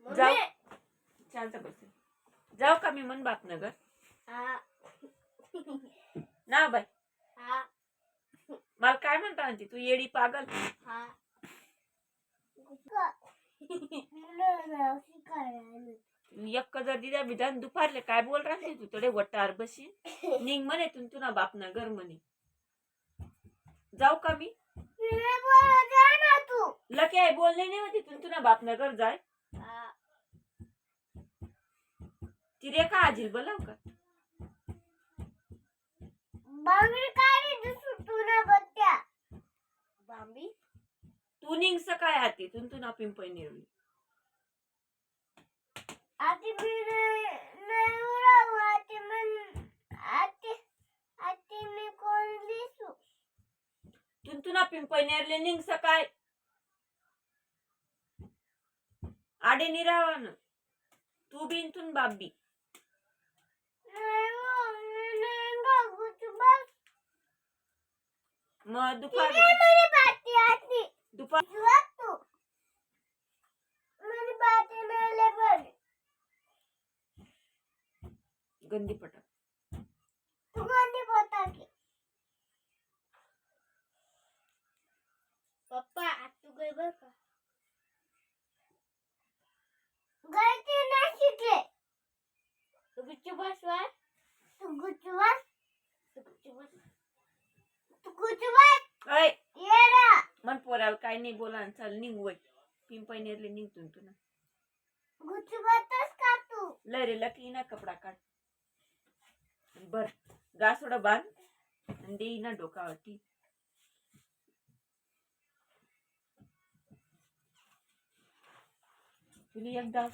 जाऊ शांत बस. जाऊ का मी मन बापनगर ना बाई. मला काय म्हणता आणती तू येडी पागल. एक जर दिदा विधान दुपारले काय बोल राहते तू थोडे वटार बशी निघ म्हणे तू ना बापनगर म्हणे. जाऊ का मी लकी आहे बोलले नाही होती तू ना बापनगर जाय. ती रेखा आजी बोलाव का बांगडी काढी तू ना बत्त्या बांबी तू निघस काय आती तू ना पिंपई नेरली आती नाही उराव आती मन आती मी कोण दिसू तू ना पिंपई नेरले निघस काय आडे निरावन तू बी तून बाबी मग दुपार दुपार गंदी पटा तू गंदी पोता की पप्पा तू गई बर का गलती नाही शिकले तू गुच्छ बस वर तू गुच्छ बस अय येरा मन पोराल काय नाही बोला चल निघ वय पिंपई नेरले निघतून तू ना गुच्छ बसस का तू लय रे लकी ना कपडा काढ बर गासोडा बांध आणि देई ना डोकावरती तुला एकदा